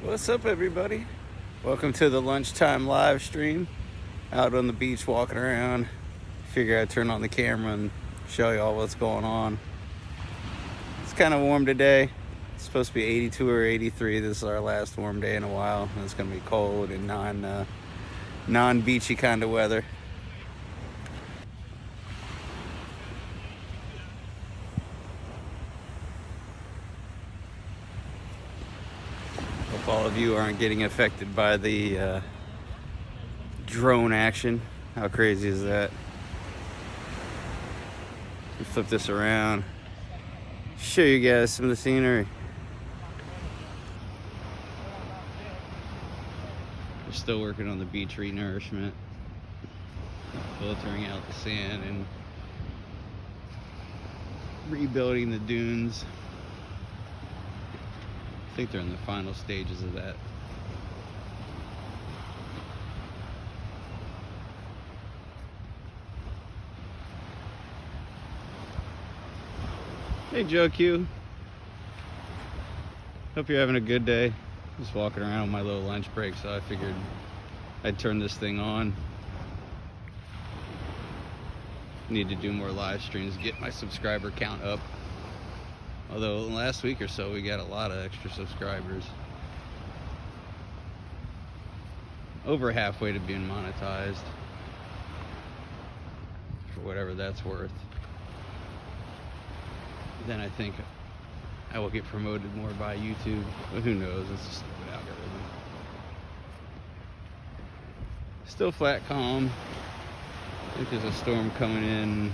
What's up, everybody? Welcome to the Lunchtime live stream. Out on the beach walking around. Figure I'd turn on the camera and show y'all what's going on. It's kind of warm today. It's supposed to be 82 or 83. This is our last warm day in a while. And it's going to be cold and non-beachy kind of weather. Hope all of you aren't getting affected by the drone action. How crazy is that? We flip this around, show you guys some of the scenery. We're still working on the beach renourishment, filtering out the sand and rebuilding the dunes. I think they're in the final stages of that. Hey Joe Q. Hope you're having a good day. Just walking around on my little lunch break, so I figured I'd turn this thing on. Need to do more live streams, get my subscriber count up. Although last week or so we got a lot of extra subscribers. Over halfway to being monetized. For whatever that's worth. Then I think I will get promoted more by YouTube. But who knows? It's a stupid algorithm. Still flat calm. I think there's a storm coming in.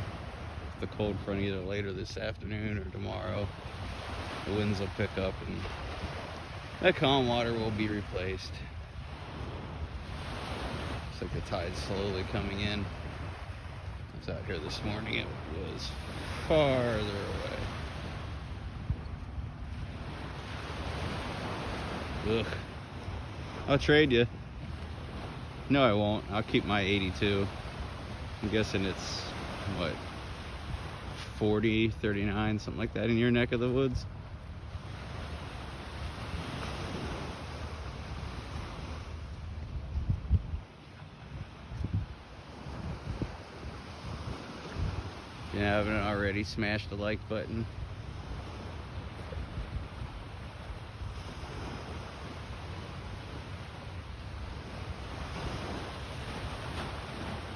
The cold front either later this afternoon or tomorrow. The winds will pick up and that calm water will be replaced. Looks like the tide's slowly coming in. I was out here this morning, it was farther away. Ugh. I'll trade you. No, I won't. I'll keep my 82. I'm guessing it's, what, 40, 39, something like that in your neck of the woods? If you haven't already, smash the like button.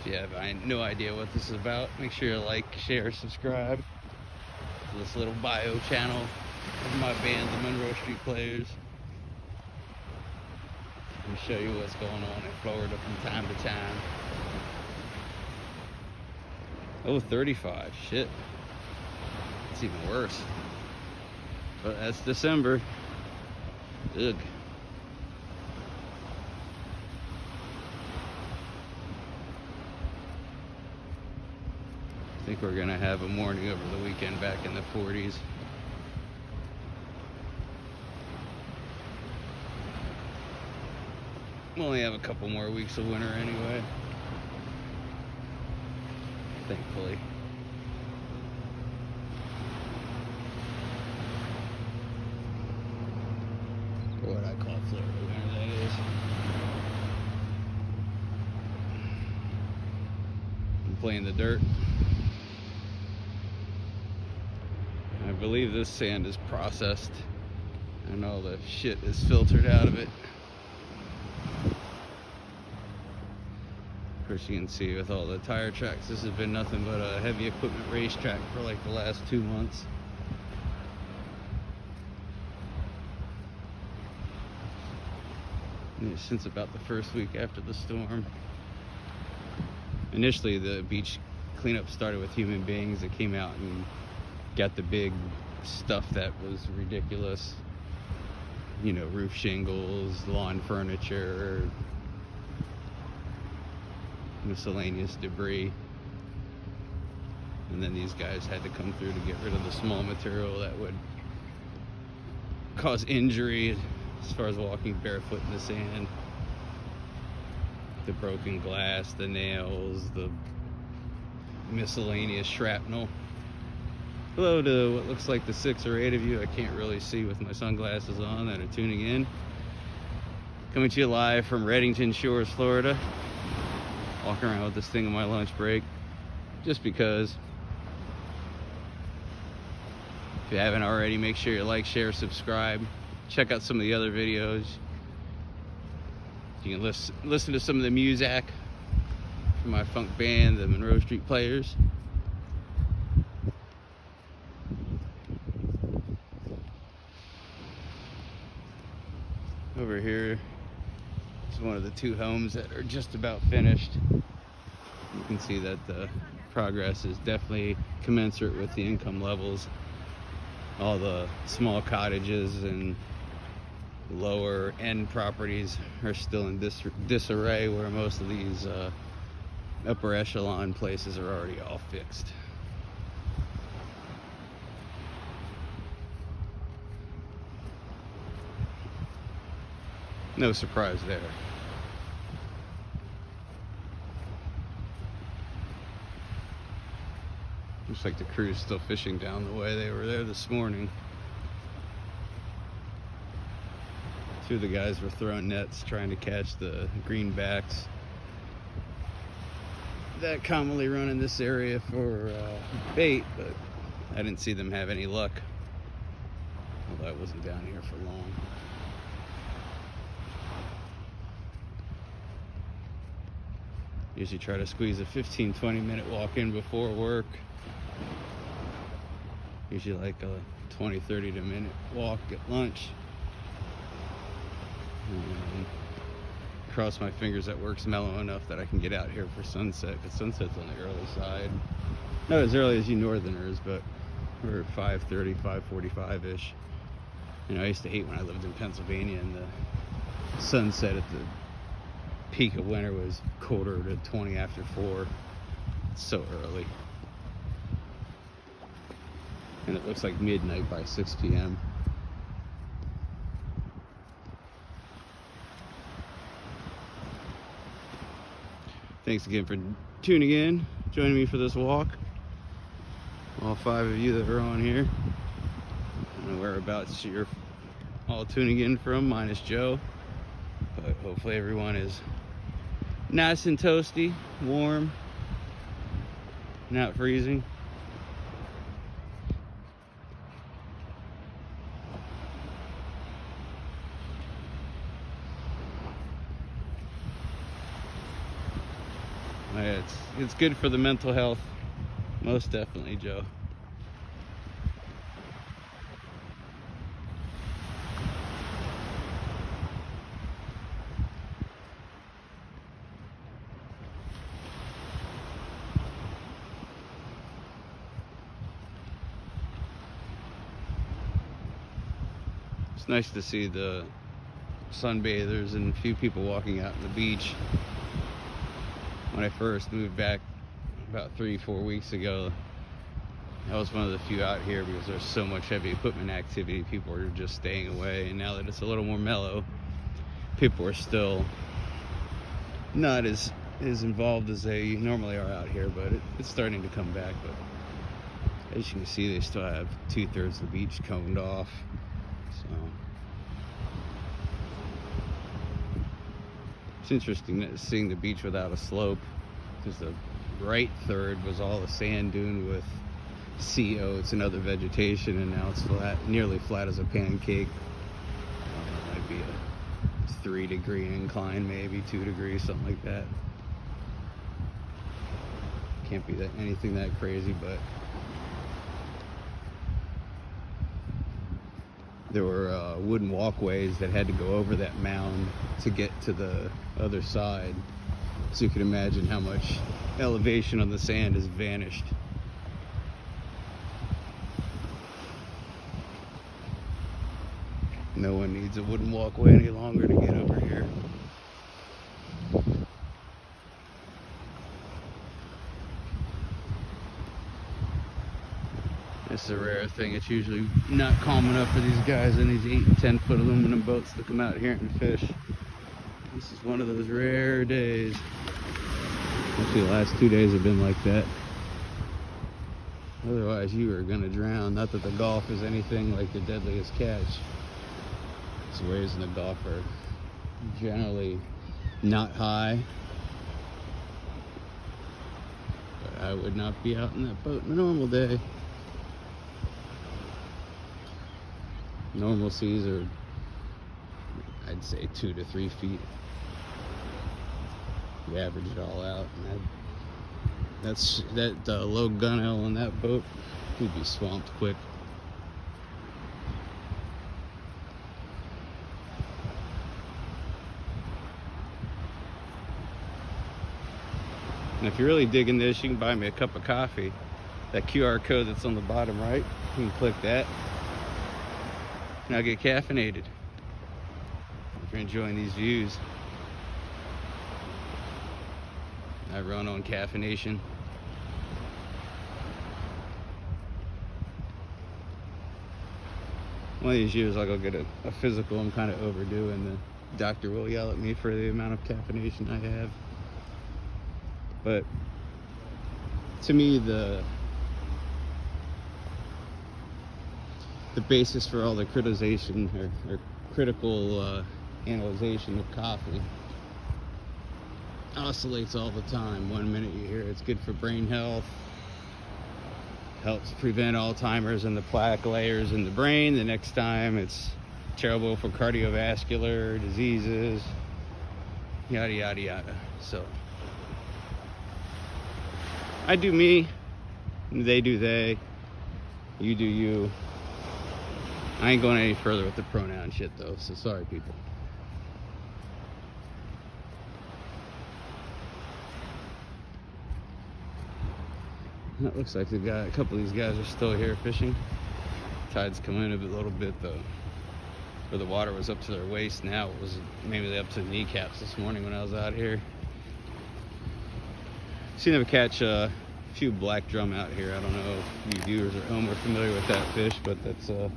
If you have no idea what this is about, make sure you like, share, subscribe to this little bio channel of my band, the Monroe Street Players. And show you what's going on in Florida from time to time. Oh, 35, shit. It's even worse. But that's December. Ugh. I think we're gonna have a morning over the weekend back in the 40s. We'll only have a couple more weeks of winter anyway. Thankfully. Or what I call Florida winter, that is. I'm playing the dirt. I believe this sand is processed and all the shit is filtered out of it. Of course, you can see with all the tire tracks, this has been nothing but a heavy equipment racetrack for like the last 2 months. Since about the first week after the storm. Initially, the beach cleanup started with human beings that came out and got the big stuff that was ridiculous. You know, roof shingles, lawn furniture, miscellaneous debris. And then these guys had to come through to get rid of the small material that would cause injury as far as walking barefoot in the sand. The broken glass, the nails, the miscellaneous shrapnel. Hello to what looks like the 6 or 8 of you I can't really see with my sunglasses on that are tuning in. Coming to you live from Reddington Shores, Florida. Walking around with this thing on my lunch break, just because. If you haven't already, make sure you like, share, subscribe. Check out some of the other videos. You can listen to some of the music from my funk band, the Monroe Street Players. Over here is one of the two homes that are just about finished. You can see that the progress is definitely commensurate with the income levels. All the small cottages and lower end properties are still in disarray, where most of these upper echelon places are already all fixed. No surprise there. Looks like the crew's still fishing down the way they were there this morning. Two of the guys were throwing nets trying to catch the greenbacks that commonly run in this area for bait, but I didn't see them have any luck. Although I wasn't down here for long. Usually try to squeeze a 15-20 minute walk in before work. Usually like a 20-30 minute walk at lunch. And cross my fingers that work's mellow enough that I can get out here for sunset, because sunset's on the early side. Not as early as you northerners, but we're 5:30, 5:45-ish. You know, I used to hate when I lived in Pennsylvania and the sunset at the peak of winter was 4:45. It's so early. And it looks like midnight by 6 p.m. Thanks again for tuning in, joining me for this walk. All 5 of you that are on here. I don't know whereabouts you're all tuning in from, minus Joe. But hopefully everyone is nice and toasty, warm, not freezing. It's good for the mental health, most definitely, Joe. It's nice to see the sunbathers and a few people walking out on the beach. When I first moved back about 3-4 weeks ago, I was one of the few out here because there's so much heavy equipment activity. People are just staying away, and now that it's a little more mellow, people are still not as involved as they normally are out here, but it's starting to come back. But as you can see, they still have 2/3 of the beach coned off. So it's interesting seeing the beach without a slope, because the right third was all a sand dune with sea oats and other vegetation, and now it's flat, nearly flat as a pancake. It might be a 3-degree incline, maybe 2 degrees, something like that. Can't be anything that crazy, but there were wooden walkways that had to go over that mound to get to the other side. So you can imagine how much elevation on the sand has vanished. No one needs a wooden walkway any longer to get over here. This is a rare thing. It's usually not calm enough for these guys in these 8 and 10 foot aluminum boats to come out here and fish. This is one of those rare days. Actually, the last 2 days have been like that. Otherwise, you are going to drown. Not that the Gulf is anything like the deadliest catch. It's waves in the Gulf are generally not high. But I would not be out in that boat on a normal day. Normal seas are, I'd say, 2 to 3 feet. You average it all out, and that low gunwale on that boat, you'd be swamped quick. And if you're really digging this, you can buy me a cup of coffee. That QR code that's on the bottom right, you can click that. And I'll get caffeinated. If you're enjoying these views. I run on caffeination. One of these years I'll go get a physical. I'm kind of overdoing. The doctor will yell at me for the amount of caffeination I have. But to me, the basis for all the criticization or critical analyzation of coffee oscillates all the time. One minute you hear it's good for brain health, helps prevent Alzheimer's and the plaque layers in the brain. The next time it's terrible for cardiovascular diseases, yada yada yada. So I do me, they do they, you do you. I ain't going any further with the pronoun shit though, so sorry people. That looks like a couple of these guys are still here fishing. Tide's come in a little bit though. Where the water was up to their waist, now it was maybe up to the kneecaps this morning when I was out here. Seen them catch a few black drum out here. I don't know if you viewers at home are familiar with that fish, but that's a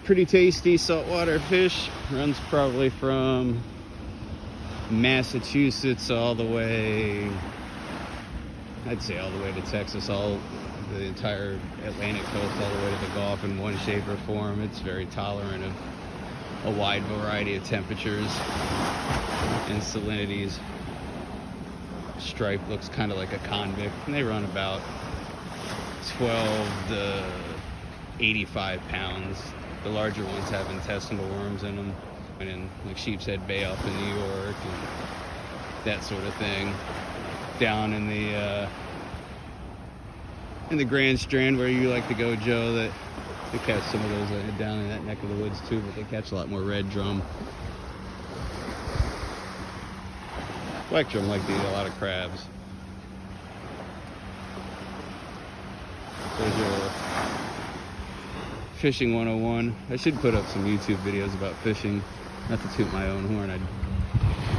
pretty tasty saltwater fish. Runs probably from Massachusetts all the way, I'd say all the way to Texas, the entire Atlantic coast, all the way to the Gulf in one shape or form. It's very tolerant of a wide variety of temperatures and salinities. Stripe looks kind of like a convict, and they run about 12 to 85 pounds. The larger ones have intestinal worms in them, and in like Sheepshead Bay up in New York and that sort of thing. Down in the Grand Strand where you like to go, Joe, that they catch some of those down in that neck of the woods too, but they catch a lot more red drum. Black drum like to eat a lot of crabs. There's your fishing 101. I should put up some YouTube videos about fishing. Not to toot my own horn, I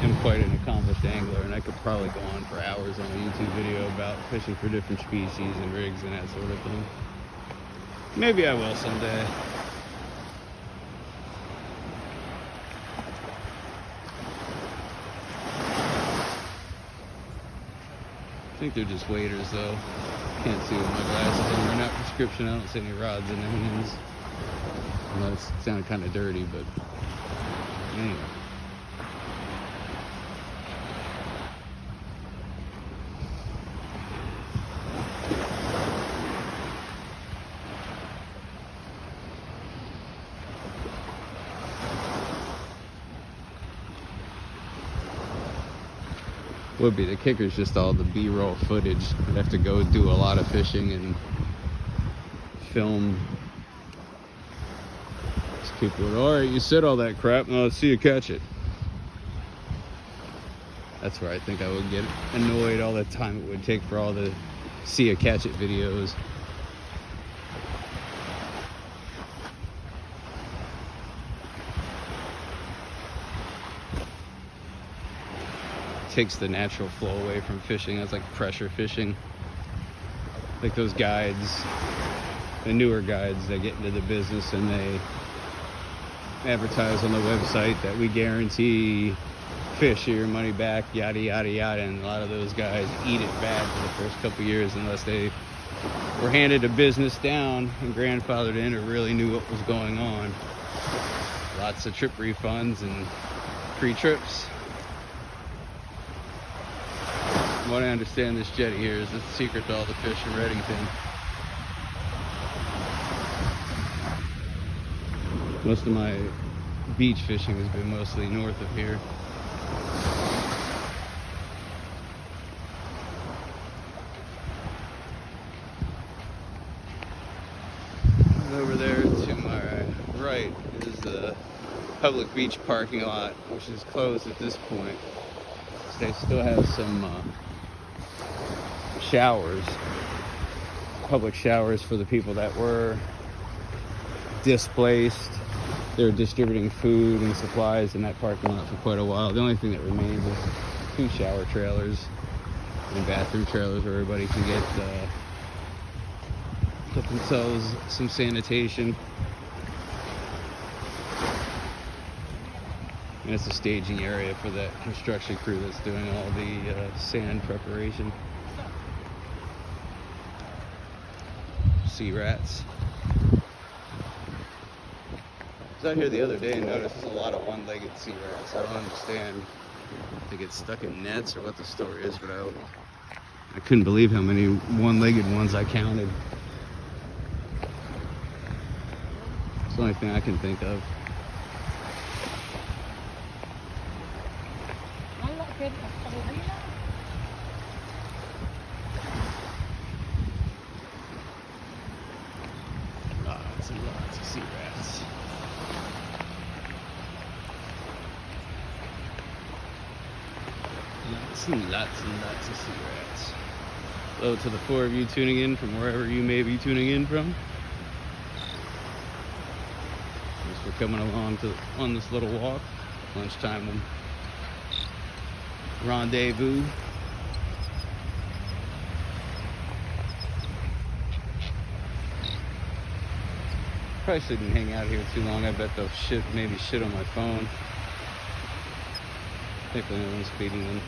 am quite an accomplished angler, and I could probably go on for hours on a YouTube video about fishing for different species and rigs and that sort of thing. Maybe I will someday. I think they're just waders though. Can't see with my glasses on. They're not prescription. I don't see any rods in their hands. Well, it sounded kind of dirty, but anyway. Would be the kicker's just all the B-roll footage. I'd have to go do a lot of fishing and film. These people would, all right, you said all that crap, now let's see you catch it. That's where I think I would get annoyed all the time it would take for all the see you catch it videos. Takes the natural flow away from fishing. That's like pressure fishing. Like those guides, the newer guides that get into the business and they advertise on the website that we guarantee fish or your money back, yada yada yada, and a lot of those guys eat it bad for the first couple years unless they were handed a business down and grandfathered in or really knew what was going on. Lots of trip refunds and pre-trips. From what I understand, this jetty here is the secret to all the fish in Reddington. Most of my beach fishing has been mostly north of here. And over there to my right is the public beach parking lot, which is closed at this point. So they still have some showers, public showers for the people that were displaced. They're distributing food and supplies in that parking lot for quite a while. The only thing that remains is 2 shower trailers and bathroom trailers where everybody can get themselves some sanitation. And it's a staging area for that construction crew that's doing all the sand preparation. Sea rats. I was out here the other day and noticed there's a lot of one-legged sea rats. I don't understand if they get stuck in nets or what the story is, but I couldn't believe how many one-legged ones I counted. It's the only thing I can think of. Lots and lots of sea rats. Lots and lots of sea rats. Hello to the 4 of you tuning in from wherever you may be tuning in from. As we're coming along on this little walk, lunchtime rendezvous. Probably shouldn't hang out here too long. I bet they'll maybe shit on my phone. Thankfully no one's feeding them.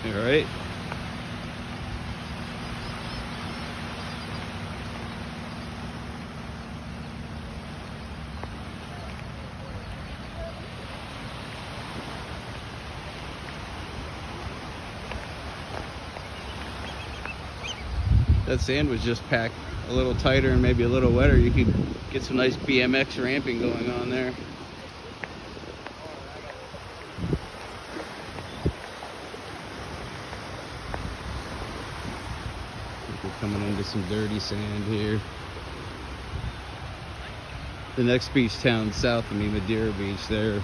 Right? That sand was just packed a little tighter and maybe a little wetter. You could get some nice BMX ramping going on there. Coming into some dirty sand here. The next beach town south of me, Madeira Beach, they're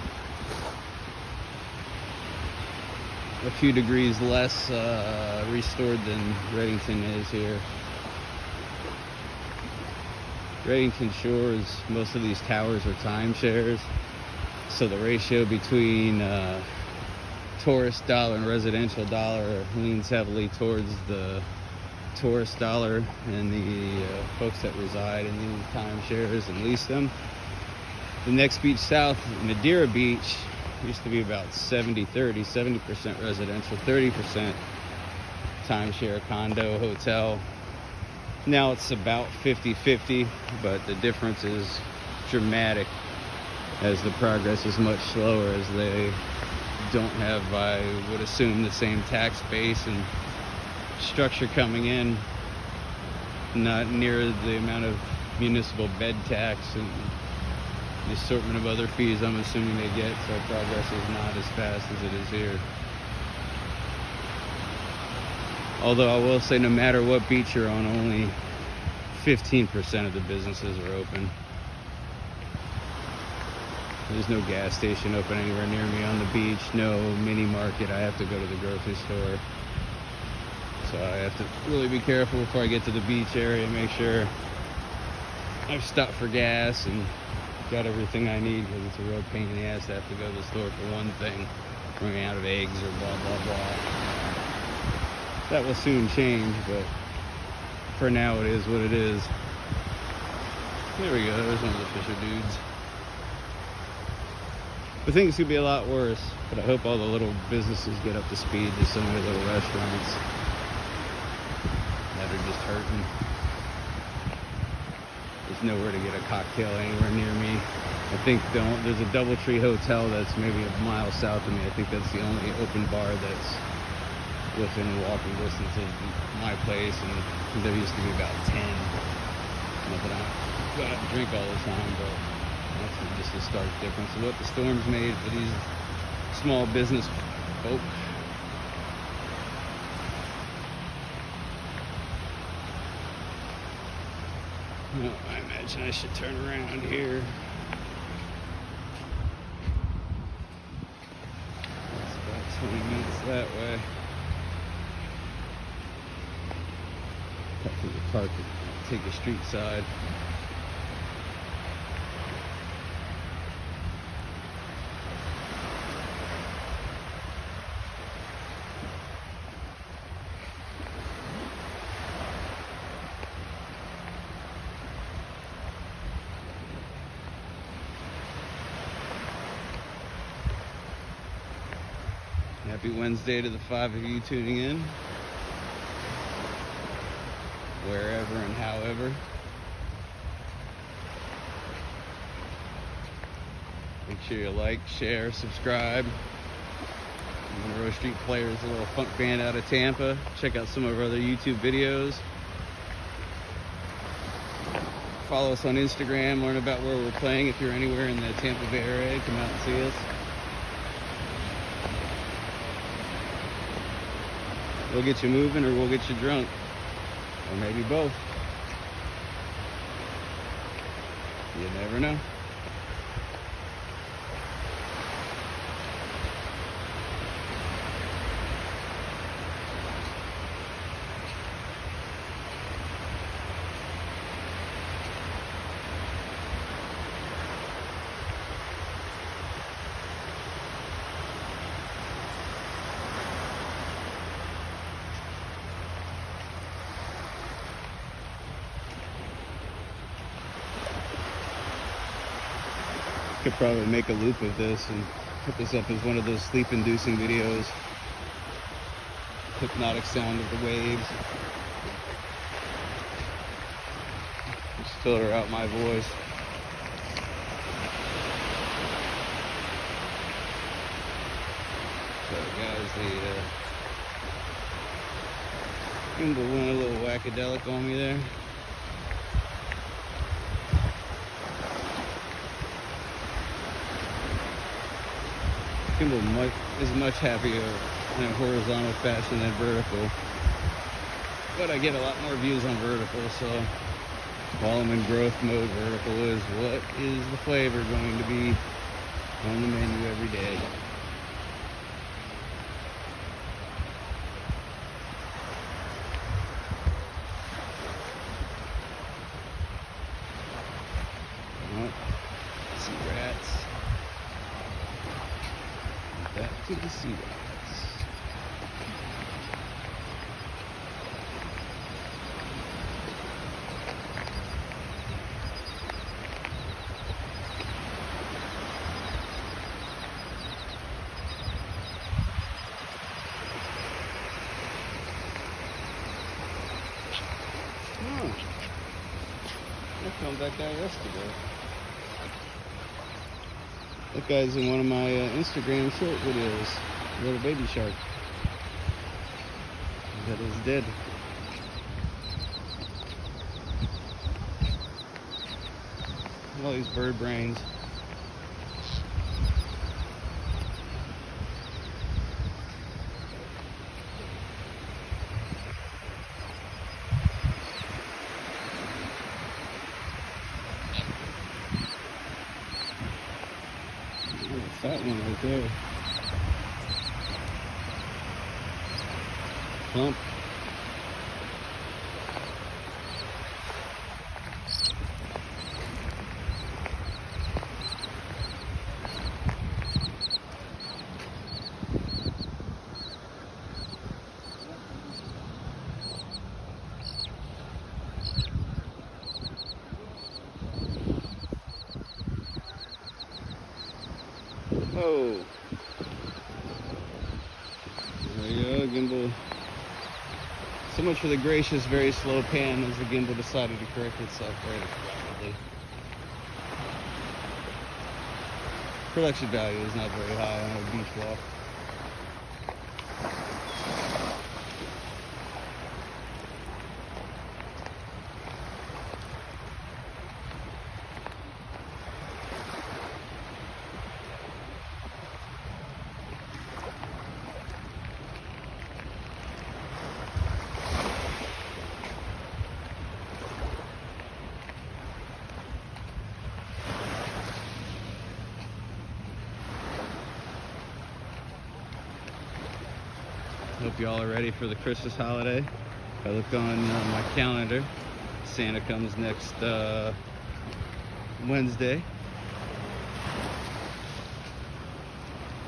a few degrees less restored than Reddington is here. Reddington Shores, most of these towers are timeshares, so the ratio between tourist dollar and residential dollar leans heavily towards the tourist dollar and the folks that reside in these timeshares and lease them. The next beach south, Madeira Beach, used to be about 70-30, 70% residential, 30% timeshare, condo, hotel. Now it's about 50-50, but the difference is dramatic as the progress is much slower, as they don't have, I would assume, the same tax base and structure coming in, not near the amount of municipal bed tax and the assortment of other fees I'm assuming they get, so progress is not as fast as it is here. Although I will say, no matter what beach you're on, only 15% of the businesses are open. There's no gas station open anywhere near me on the beach, no mini market. I have to go to the grocery store. So I have to really be careful before I get to the beach area, make sure I've stopped for gas and got everything I need, because it's a real pain in the ass to have to go to the store for one thing, running out of eggs or blah blah blah. That will soon change, but for now it is what it is. There we go, there's one of the Fisher dudes. I think it's gonna be a lot worse, but I hope all the little businesses get up to speed. There's so many little restaurants that are just hurting. There's nowhere to get a cocktail anywhere near me. I think there's a DoubleTree hotel that's maybe a mile south of me. I think that's the only open bar that's within walking distance of my place, and there used to be about 10. Not that I go out and drink all the time, but that's just a stark difference of what the storm's made for these small business folk. Well, I imagine I should turn around here. It's about 20 minutes that way. Cut through the park and take the street side. Happy Wednesday to the 5 of you tuning in, wherever and however. Make sure you like, share, subscribe. Monroe Street Players, a little funk band out of Tampa. Check out some of our other YouTube videos. Follow us on Instagram, learn about where we're playing. If you're anywhere in the Tampa Bay area, come out and see us. We'll get you moving, or we'll get you drunk, or maybe both. You never know. Could probably make a loop of this and put this up as one of those sleep-inducing videos. Hypnotic sound of the waves. Just filter out my voice. So guys, the gimbal went a little whackadelic on me there. Gimbal is much happier in a horizontal fashion than vertical, but I get a lot more views on vertical, so while I'm in growth mode, vertical is what is the flavor going to be on the menu every day. Oh, see rats. Back to the sea rats. Oh, I found that guy yesterday. That guy's in one of my Instagram short videos. Little baby shark that is dead. All these bird brains. That one right there. Plump. Whoa. There you go, gimbal. So much for the gracious, very slow pan as the gimbal decided to correct itself very rapidly. Production value is not very high on a beach walk. Hope y'all are ready for the Christmas holiday. If I look on my calendar, Santa comes next Wednesday.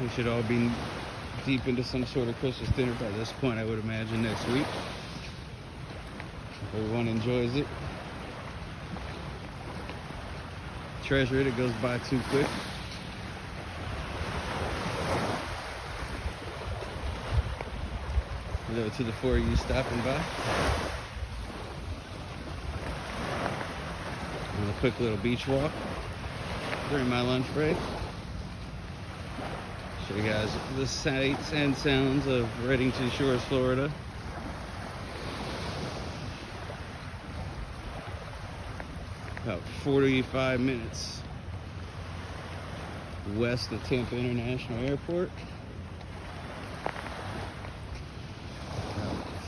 We should all be deep into some sort of Christmas dinner by this point, I would imagine, next week. If everyone enjoys it. Treasure it, it goes by too quick. Hello to the four of you stopping by. On a quick little beach walk during my lunch break. Show you guys the sights and sounds of Reddington Shores, Florida. About 45 minutes west of Tampa International Airport.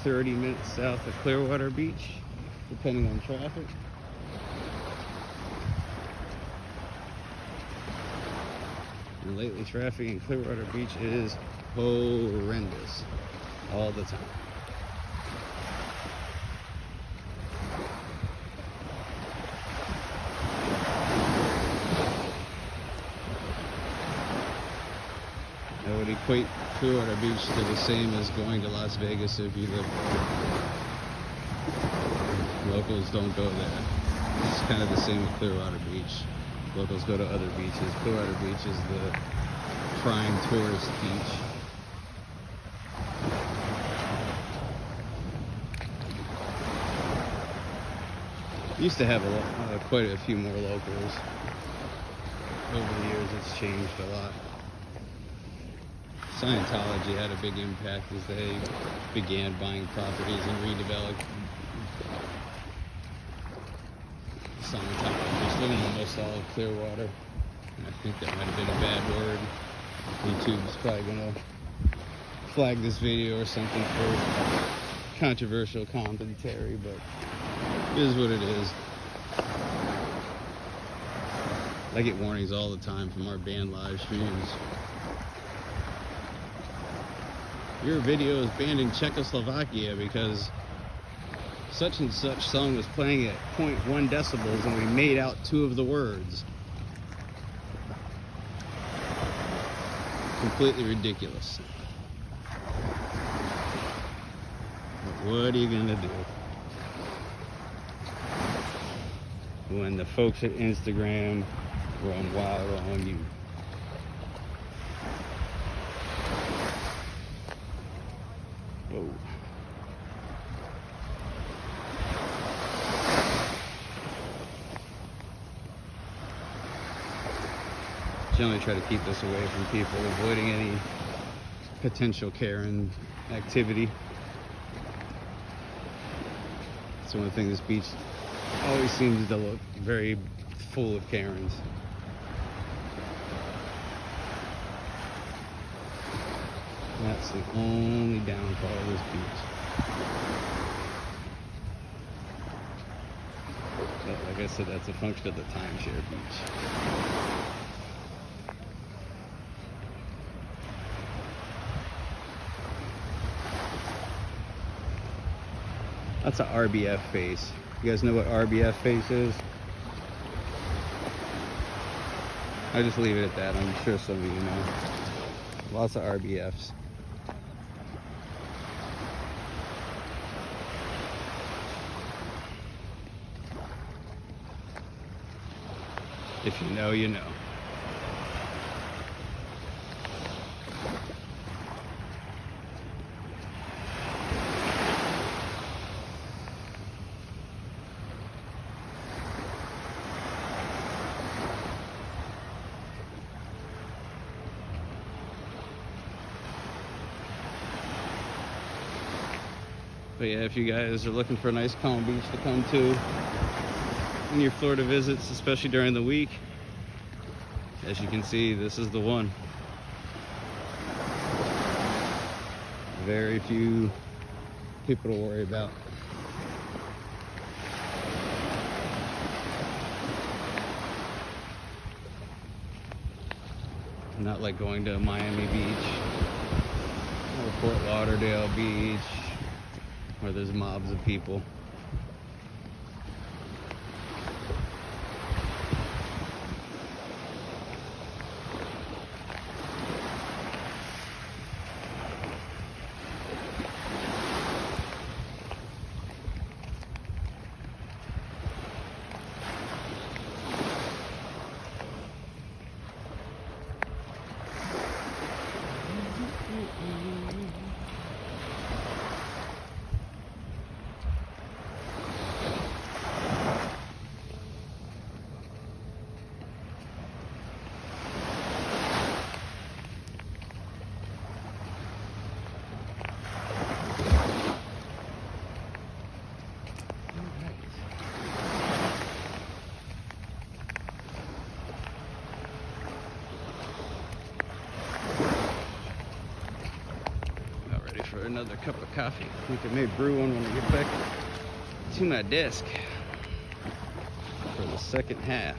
30 minutes south of Clearwater Beach, depending on traffic. And lately, traffic in Clearwater Beach is horrendous all the time. I would equate Clearwater Beach to the same as going to Las Vegas if you live there. Locals don't go there. It's kind of the same with Clearwater Beach. Locals go to other beaches. Clearwater Beach is the prime tourist beach. Used to have quite a few more locals. Over the years, it's changed a lot. Scientology had a big impact as they began buying properties and redeveloping. Scientologists living almost all of Clearwater. And I think that might have been a bad word. YouTube's probably gonna flag this video or something for controversial commentary, but it is what it is. I get warnings all the time from our band live streams. Your video is banned in Czechoslovakia because such and such song was playing at 0.1 decibels and we made out two of the words. Completely ridiculous. But what are you gonna do when the folks at Instagram run wild on you? Whoa. Generally try to keep this away from people, avoiding any potential Karen activity. That's one thing, this beach always seems to look very full of Karens. That's the only downfall of this beach. But like I said, that's a function of the timeshare beach. That's an RBF face. You guys know what RBF face is? I just leave it at that. I'm sure some of you know. Lots of RBFs. If you know, you know. But yeah, if you guys are looking for a nice calm beach to come to in your Florida visits, especially during the week, as you can see, this is the one. Very few people to worry about. Not like going to Miami Beach or Fort Lauderdale Beach where there's mobs of people. For another cup of coffee. I think I may brew one when I get back to my desk for the second half.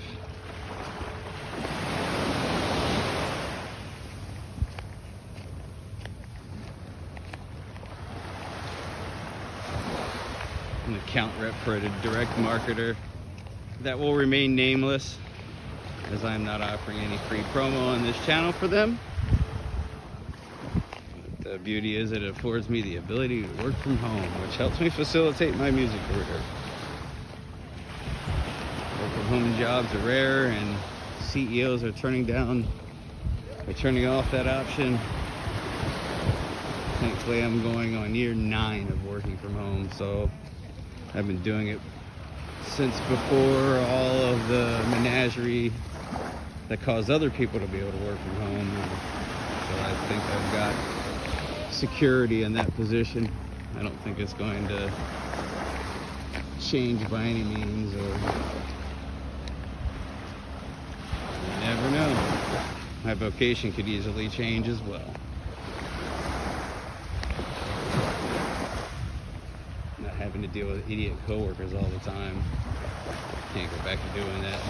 An account rep for a direct marketer that will remain nameless, as I am not offering any free promo on this channel for them. The beauty is it affords me the ability to work from home, which helps me facilitate my music career. Work from home jobs are rare, and CEOs are turning off that option. Thankfully, I'm going on year 9 of working from home, so I've been doing it since before all of the menagerie that caused other people to be able to work from home. So I think I've got security in that position. I don't think it's going to change by any means, or you never know. My vocation could easily change as well. Not having to deal with idiot coworkers all the time. Can't go back to doing that.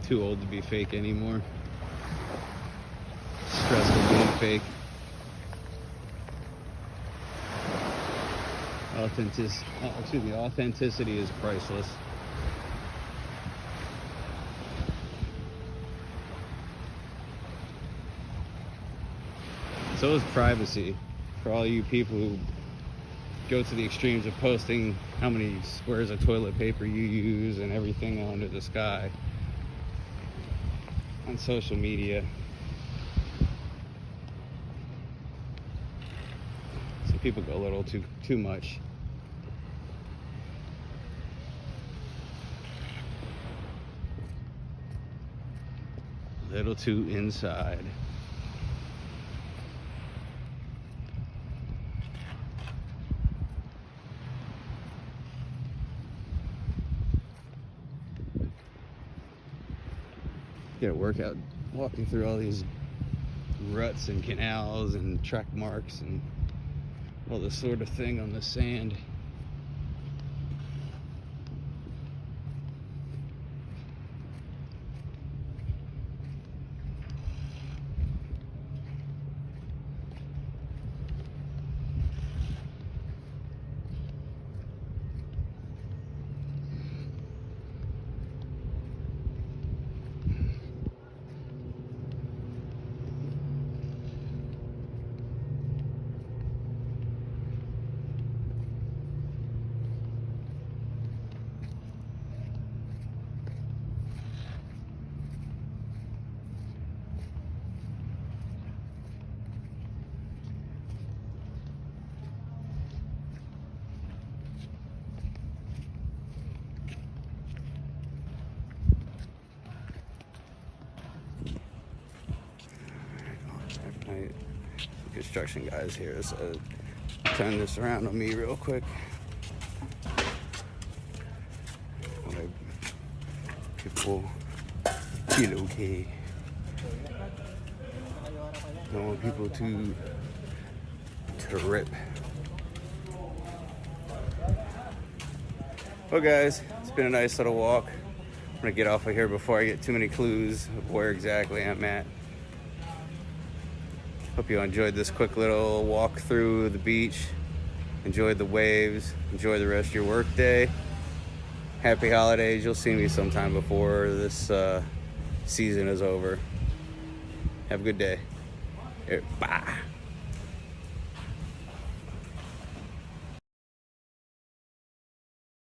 Too old to be fake anymore. Stressful being fake. Authenticity is priceless. So is privacy. For all you people who go to the extremes of posting how many squares of toilet paper you use and everything under the sky on social media. Some people go a little too much. A little too inside. Get a workout walking through all these ruts and canals and track marks and all this sort of thing on the sand. construction guys here, so turn this around on me real quick. People feel okay. Don't want people to rip. Well guys, it's been a nice little walk. I'm gonna get off of here before I get too many clues of where exactly I'm at. Hope you enjoyed this quick little walk through the beach. Enjoyed the waves. Enjoy the rest of your work day. Happy holidays. You'll see me sometime before this season is over. Have a good day. Bye.